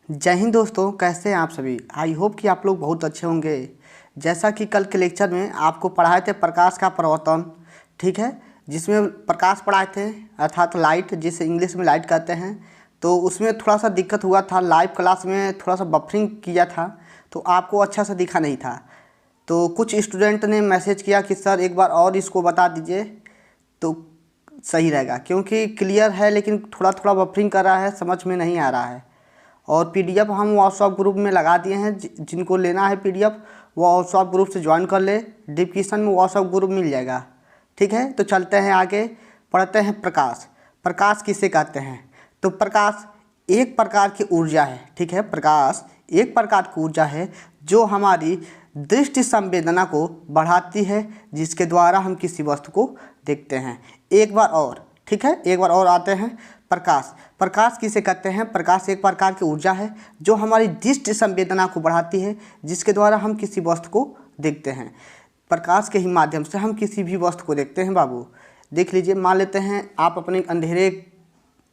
जय हिंद दोस्तों, कैसे हैं आप सभी। आई होप कि आप लोग बहुत अच्छे होंगे। जैसा कि कल के लेक्चर में आपको पढ़ाए थे प्रकाश का प्रवर्तन, ठीक है, जिसमें प्रकाश पढ़ाए थे अर्थात लाइट, जिसे इंग्लिश में लाइट कहते हैं। तो उसमें थोड़ा सा दिक्कत हुआ था, लाइव क्लास में थोड़ा सा बफरिंग किया था तो आपको अच्छा से दिखा नहीं था। तो कुछ स्टूडेंट ने मैसेज किया कि सर एक बार और इसको बता दीजिए तो सही रहेगा, क्योंकि क्लियर है लेकिन थोड़ा थोड़ा बफरिंग कर रहा है, समझ में नहीं आ रहा है। और पीडीएफ हम व्हाट्सएप ग्रुप में लगा दिए हैं, जिनको लेना है पीडीएफ वो व्हाट्सएप ग्रुप से ज्वाइन कर ले, डिस्क्रिप्शन में व्हाट्सएप ग्रुप मिल जाएगा। ठीक है, तो चलते हैं आगे, पढ़ते हैं प्रकाश। प्रकाश किसे कहते हैं? तो प्रकाश एक प्रकार की ऊर्जा है, ठीक है, प्रकाश एक प्रकार की ऊर्जा है जो हमारी दृष्टि संवेदना को बढ़ाती है, जिसके द्वारा हम किसी वस्तु को देखते हैं। एक बार और, ठीक है, एक बार और आते हैं। प्रकाश, प्रकाश किसे कहते हैं? प्रकाश एक प्रकार की ऊर्जा है जो हमारी दृष्टि संवेदना को बढ़ाती है, जिसके द्वारा हम किसी वस्तु को देखते हैं। प्रकाश के ही माध्यम से हम किसी भी वस्तु को देखते हैं। बाबू देख लीजिए, मान लेते हैं आप अपने अंधेरे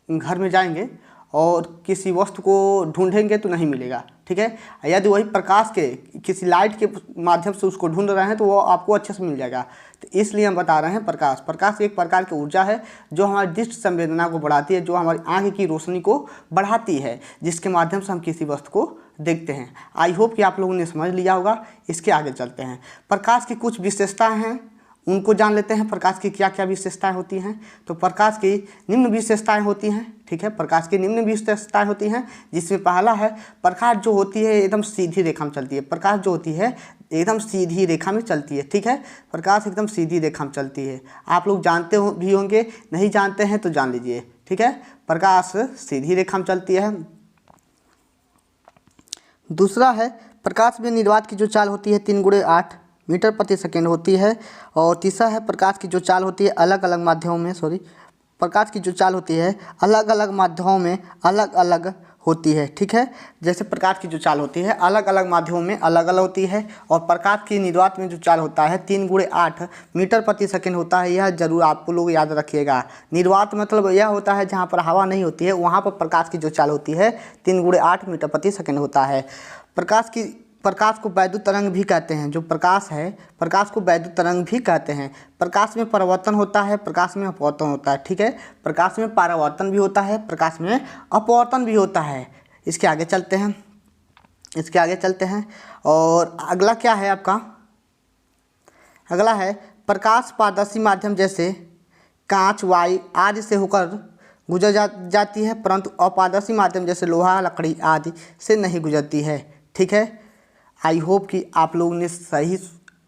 घर में जाएंगे और किसी वस्तु को ढूंढेंगे तो नहीं मिलेगा, ठीक है। यदि वही प्रकाश के किसी लाइट के माध्यम से उसको ढूंढ रहे हैं तो वो आपको अच्छे से मिल जाएगा। तो इसलिए हम बता रहे हैं प्रकाश, प्रकाश एक प्रकार की ऊर्जा है जो हमारी दृष्टि संवेदना को बढ़ाती है, जो हमारी आंख की रोशनी को बढ़ाती है, जिसके माध्यम से हम किसी वस्तु को देखते हैं। आई होप कि आप लोगों ने समझ लिया होगा। इसके आगे चलते हैं। प्रकाश की कुछ विशेषताएँ हैं, उनको जान लेते हैं। प्रकाश की क्या क्या विशेषताएं होती हैं? तो प्रकाश की निम्न विशेषताएं होती हैं, ठीक है, प्रकाश की निम्न विशेषताएं होती हैं, जिसमें पहला है प्रकाश जो होती है एकदम सीधी रेखा में चलती है। प्रकाश जो होती है एकदम सीधी रेखा में चलती है, ठीक है, प्रकाश एकदम सीधी रेखा में चलती है। आप लोग जानते भी होंगे, नहीं जानते हैं तो जान लीजिए, ठीक है, प्रकाश सीधी रेखा में चलती है। दूसरा है प्रकाश में निर्वात की जो चाल होती है 3x8 मीटर प्रति सेकेंड होती है। और तीसरा है प्रकाश की जो चाल होती है अलग अलग माध्यमों में प्रकाश की जो चाल होती है अलग अलग माध्यमों में अलग अलग होती है, ठीक है। जैसे प्रकाश की जो चाल होती है अलग अलग माध्यमों में अलग अलग होती है, और प्रकाश की निर्वात में जो चाल होता है 3x8 मीटर प्रति सेकेंड होता है। यह जरूर आपको लोग याद रखिएगा। निर्वात मतलब यह होता है जहाँ पर हवा नहीं होती है, वहाँ पर प्रकाश की जो चाल होती है 3x8 मीटर प्रति सेकेंड होता है। प्रकाश को वैद्युत तरंग भी कहते हैं। जो प्रकाश है, प्रकाश को वैद्युत तरंग भी कहते हैं। प्रकाश में परावर्तन होता है, प्रकाश में अपवर्तन होता है, ठीक है, प्रकाश में परावर्तन भी होता है, प्रकाश में अपवर्तन भी होता है। इसके आगे चलते हैं। और अगला क्या है आपका? अगला है प्रकाश पारदर्शी माध्यम जैसे कांच, वायु आदि से होकर गुजर जाती है, परंतु अपारदर्शी माध्यम जैसे लोहा, लकड़ी आदि से नहीं गुजरती है, ठीक है। आई होप कि आप लोगों ने सही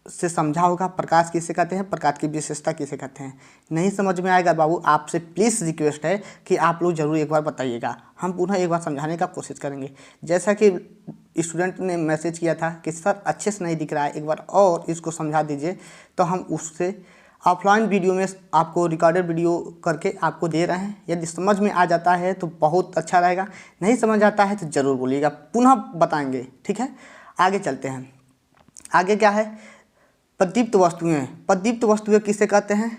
से समझा होगा प्रकाश किसे कहते हैं, प्रकाश की विशेषता किसे कहते हैं। नहीं समझ में आएगा बाबू, आपसे प्लीज़ रिक्वेस्ट है कि आप लोग ज़रूर एक बार बताइएगा, हम पुनः एक बार समझाने का कोशिश करेंगे। जैसा कि स्टूडेंट ने मैसेज किया था कि सर अच्छे से नहीं दिख रहा है, एक बार और इसको समझा दीजिए, तो हम उससे ऑफलाइन वीडियो में आपको रिकॉर्डेड वीडियो करके आपको दे रहे हैं। यदि समझ में आ जाता है तो बहुत अच्छा रहेगा, नहीं समझ आता है तो ज़रूर बोलिएगा, पुनः बताएंगे, ठीक है। आगे चलते हैं। आगे क्या है? प्रदीप्त वस्तुएं। प्रदीप्त वस्तुएं किसे कहते हैं?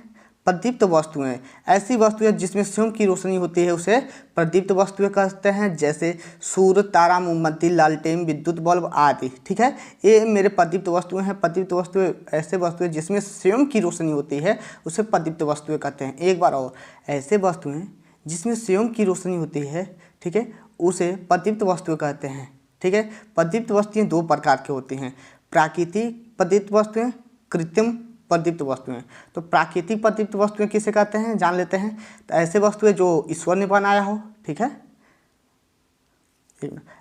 प्रदीप्त वस्तुएं ऐसी वस्तुएं जिसमें स्वयं की रोशनी होती है उसे प्रदीप्त वस्तुएं कहते हैं, जैसे सूर्य, तारा, मोमबत्ती, लालटेन, विद्युत बल्ब आदि, ठीक है। ये मेरे प्रदीप्त वस्तुएं हैं। प्रदीप्त वस्तुएं ऐसे वस्तुएं जिसमें स्वयं की रोशनी होती है उसे प्रदीप्त वस्तुएं कहते हैं। एक बार और, ऐसे वस्तुएं जिसमें स्वयं की रोशनी होती है, ठीक है, उसे प्रदीप्त वस्तुएं कहते हैं, ठीक है। प्रदीप्त वस्तुएं दो प्रकार की होती हैं, प्राकृतिक प्रदीप्त वस्तुएं, कृत्रिम प्रदीप्त वस्तुएं। तो प्राकृतिक प्रदीप्त वस्तुएं किसे कहते हैं जान लेते हैं। तो ऐसे वस्तुएं जो ईश्वर ने बनाया हो, ठीक है,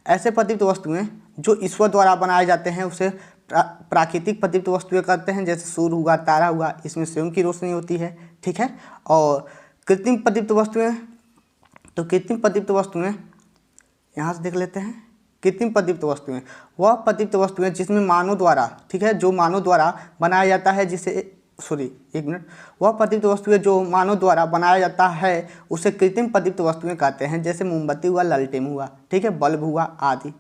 ऐसे प्रदीप्त वस्तुएं जो ईश्वर द्वारा बनाए जाते हैं उसे प्राकृतिक प्रदीप्त वस्तुएं कहते हैं, जैसे सूर्य हुआ, तारा हुआ, इसमें स्वयं की रोशनी होती है, ठीक है। और कृत्रिम प्रदीप्त वस्तुएं, तो कृत्रिम प्रदीप्त वस्तुएं यहाँ से देख लेते हैं। कृत्रिम प्रदीप्त वस्तुएं वह प्रदीप्त वस्तुएं जिसमें मानव द्वारा, ठीक है, जो मानव द्वारा बनाया जाता है, वह प्रदीप्त वस्तुएं जो मानव द्वारा बनाया जाता है उसे कृत्रिम प्रदीप्त वस्तुएं कहते हैं, जैसे मोमबत्ती हुआ, लालटेन हुआ, ठीक है, बल्ब हुआ आदि,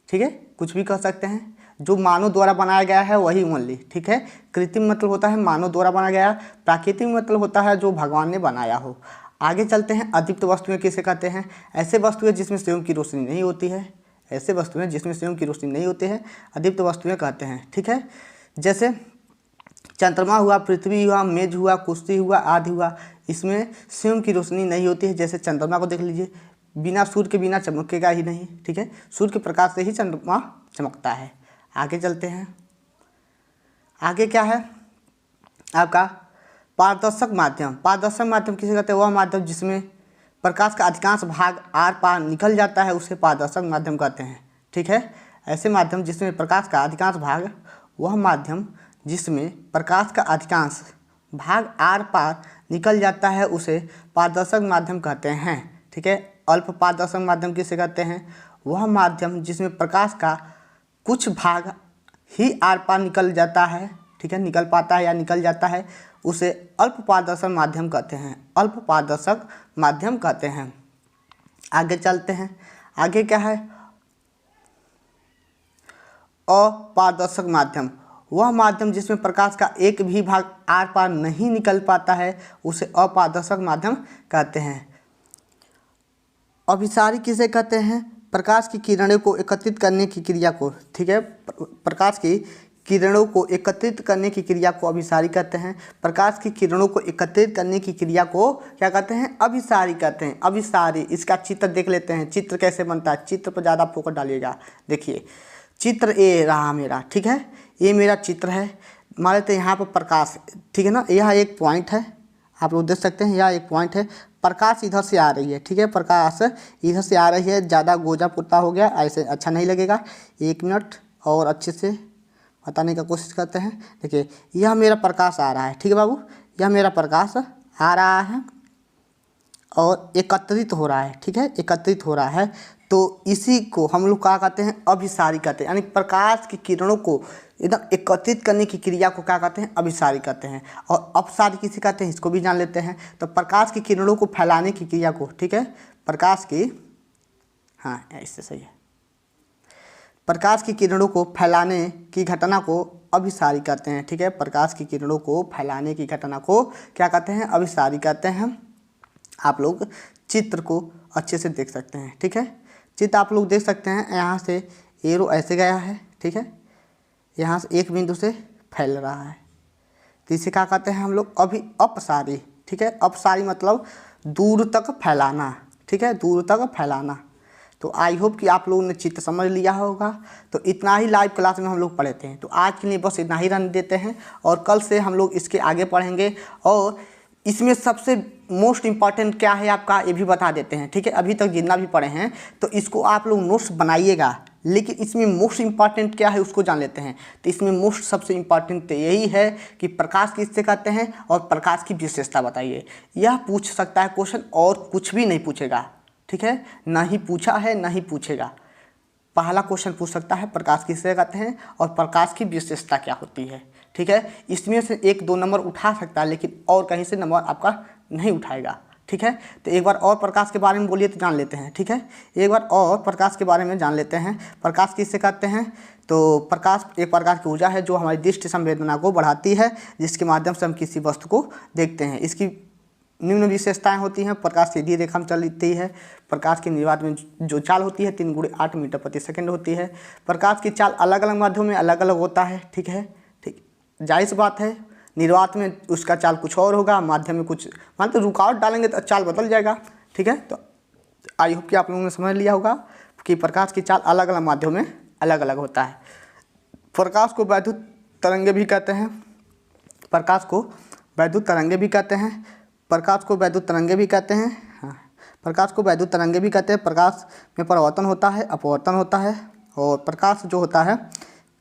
ठीक है, कुछ भी कह सकते हैं। जो मानव द्वारा बनाया गया है वही ओनली, ठीक है। कृत्रिम मतलब होता है मानव द्वारा बनाया गया, प्राकृतिक मतलब होता है जो भगवान ने बनाया हो। आगे चलते हैं। अदीप्त वस्तुएं किसे कहते हैं? ऐसे वस्तुएं जिसमें स्वयं की रोशनी नहीं होती है, ऐसे वस्तुएं जिसमें स्वयं की रोशनी नहीं होती है अदीप्त वस्तुएं कहते हैं। ठीक है, जैसे चंद्रमा हुआ, पृथ्वी हुआ, मेज हुआ, कुर्सी हुआ, आदि हुआ, इसमें स्वयं की रोशनी नहीं होती है। जैसे चंद्रमा को देख लीजिए, बिना सूर्य के बिना चमकेगा ही नहीं। ठीक है, सूर्य के प्रकाश से ही चंद्रमा चमकता है। आगे चलते हैं। आगे क्या है आपका पारदर्शक माध्यम। पारदर्शक माध्यम किसे कहते हैं? वह माध्यम जिसमें प्रकाश का अधिकांश भाग आर पार निकल जाता है उसे पारदर्शक माध्यम कहते हैं। ठीक है, ऐसे माध्यम जिसमें प्रकाश का अधिकांश भाग, वह माध्यम जिसमें प्रकाश का अधिकांश भाग आर पार निकल जाता है उसे पारदर्शक माध्यम कहते हैं। ठीक है, अल्प पारदर्शक माध्यम किसे कहते हैं? वह माध्यम जिसमें प्रकाश का कुछ भाग ही आर पार निकल जाता है। ठीक है, निकल पाता है या निकल जाता है, उसे अल्प पारदर्शक माध्यम कहते हैं। अल्प पारदर्शक माध्यम कहते हैं। आगे चलते हैं। आगे क्या है? अपारदर्शक माध्यम। वह माध्यम जिसमें प्रकाश का एक भी भाग आर पार नहीं निकल पाता है उसे अपारदर्शक माध्यम कहते हैं। अभिसारी किसे कहते हैं? प्रकाश की किरणों को एकत्रित करने की क्रिया को। ठीक है, प्रकाश की किरणों को एकत्रित करने की क्रिया को अभिसारी कहते हैं। प्रकाश की किरणों को एकत्रित करने की क्रिया को क्या कहते हैं? अभिसारी कहते हैं। अभिसारी, इसका चित्र देख लेते हैं। चित्र कैसे बनता है? चित्र पर ज़्यादा फोकस डालिएगा। देखिए, चित्र ए रहा मेरा। ठीक है, ये मेरा चित्र है। मान लेते हैं यहाँ पर प्रकाश, ठीक है ना, यह एक पॉइंट है, आप लोग देख सकते हैं, यह एक पॉइंट है। प्रकाश इधर से आ रही है। ठीक है, प्रकाश इधर से आ रही है। ज़्यादा गोजा पुट्टा हो गया, ऐसे अच्छा नहीं लगेगा। 1 मिनट और अच्छे से बताने का कोशिश करते हैं। देखिए, यह मेरा प्रकाश आ रहा है। ठीक है बाबू, यह मेरा प्रकाश आ रहा है और एकत्रित हो रहा है। ठीक है, एकत्रित हो रहा है, तो इसी को हम लोग क्या कहते हैं? अभिसारी कहते हैं। यानी प्रकाश की किरणों को एकदम एकत्रित करने की क्रिया को क्या कहते हैं? अभिसारी कहते हैं। और अपसारी किसे कहते हैं? इसको भी जान लेते हैं। तो प्रकाश की किरणों को फैलाने की क्रिया को, ठीक है, प्रकाश की, हाँ इससे सही है, प्रकाश की किरणों को फैलाने की घटना को अभिसारी कहते हैं। ठीक है, प्रकाश की किरणों को फैलाने की घटना को क्या कहते हैं? अभिसारी कहते हैं। आप लोग चित्र को अच्छे से देख सकते हैं। ठीक है, चित्र आप लोग देख सकते हैं। यहाँ से एरो ऐसे गया है। ठीक है, यहाँ से एक बिंदु से फैल रहा है, तो इसे क्या कहते हैं हम लोग? अपसारी। ठीक है, अपसारी मतलब दूर तक फैलाना। ठीक है, दूर तक फैलाना। तो आई होप कि आप लोगों ने चित्र समझ लिया होगा। तो इतना ही लाइव क्लास में हम लोग पढ़े थे। तो आज के लिए बस इतना ही रहने देते हैं और कल से हम लोग इसके आगे पढ़ेंगे। और इसमें सबसे मोस्ट इम्पॉर्टेंट क्या है आपका, ये भी बता देते हैं। ठीक है, अभी तक जितना भी पढ़े हैं तो इसको आप लोग नोट्स बनाइएगा, लेकिन इसमें मोस्ट इम्पॉर्टेंट क्या है उसको जान लेते हैं। तो इसमें मोस्ट सबसे इम्पॉर्टेंट तो यही है कि प्रकाश किससे कहते हैं और प्रकाश की विशेषता बताइए। यह पूछ सकता है क्वेश्चन, और कुछ भी नहीं पूछेगा। ठीक है, ना ही पूछा है ना ही पूछेगा। पहला क्वेश्चन पूछ सकता है प्रकाश किससे कहते हैं और प्रकाश की विशेषता क्या होती है। ठीक है, इसमें से 1-2 नंबर उठा सकता है, लेकिन और कहीं से नंबर आपका नहीं उठाएगा। ठीक है, तो एक बार और प्रकाश के बारे में बोलिए तो जान लेते हैं। ठीक है, एक बार और प्रकाश के बारे में जान लेते हैं। प्रकाश किससे कहते हैं? तो प्रकाश एक प्रकार की ऊर्जा है जो हमारी दृष्टि संवेदना को बढ़ाती है, जिसके माध्यम से हम किसी वस्तु को देखते हैं। इसकी निम्न विशेषताएं होती हैं। प्रकाश सीधी रेखा में चलती है। प्रकाश की निर्वात में जो चाल होती है 3x8 मीटर प्रति सेकंड होती है। प्रकाश की चाल अलग अलग माध्यम में अलग अलग होता है। ठीक है, ठीक, जाहिर सी बात है, निर्वात में उसका चाल कुछ और होगा, माध्यम में कुछ, मान तो रुकावट डालेंगे तो चाल बदल जाएगा। ठीक है, तो आई होप कि आप लोगों ने समझ लिया होगा कि प्रकाश की चाल अलग अलग माध्यम में अलग अलग होता है। प्रकाश को वैद्युत तरंगे भी कहते हैं। प्रकाश को वैद्युत तरंगे भी कहते हैं। प्रकाश को वैद्युत तरंगे भी कहते हैं। हाँ, प्रकाश को वैद्युत तरंगे भी कहते हैं। प्रकाश में परावर्तन होता है, अपवर्तन होता है। और प्रकाश जो होता है,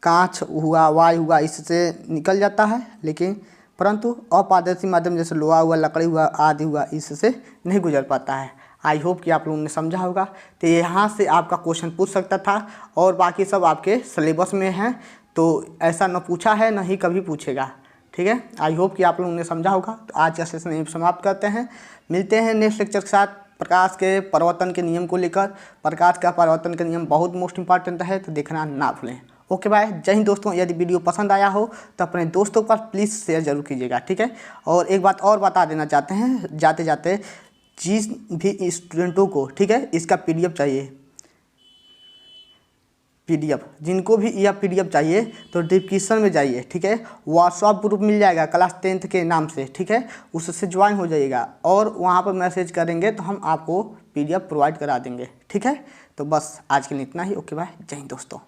कांच हुआ, वायु हुआ, इससे निकल जाता है, लेकिन परंतु अपारदर्शी माध्यम जैसे लोहा हुआ, लकड़ी हुआ, आदि हुआ, इससे नहीं गुजर पाता है। आई होप कि आप लोगों ने समझा होगा। तो यहाँ से आपका क्वेश्चन पूछ सकता था, और बाकी सब आपके सिलेबस में है, तो ऐसा न पूछा है न ही कभी पूछेगा। ठीक है, आई होप कि आप लोगों ने समझा होगा। तो आज का सेशन यहीं समाप्त करते हैं। मिलते हैं नेक्स्ट लेक्चर के साथ प्रकाश के परावर्तन के नियम को लेकर। प्रकाश का परावर्तन का नियम बहुत मोस्ट इंपॉर्टेंट है, तो देखना ना भूलें। ओके बाय, जय हिंद दोस्तों। यदि वीडियो पसंद आया हो तो अपने दोस्तों पर प्लीज़ शेयर जरूर कीजिएगा। ठीक है, और एक बात और बता देना चाहते हैं जाते जाते, जिस भी स्टूडेंटों को, ठीक है, इसका PDF चाहिए, PDF, जिनको भी यह PDF चाहिए तो डिस्क्रिप्शन में जाइए, ठीक है। व्हाट्सअप ग्रुप मिल जाएगा क्लास 10th के नाम से, ठीक है, उससे ज्वाइन हो जाइएगा और वहाँ पर मैसेज करेंगे तो हम आपको PDF प्रोवाइड करा देंगे, ठीक है। तो बस आज के लिए इतना ही। ओके बाय, जय हिंद दोस्तों।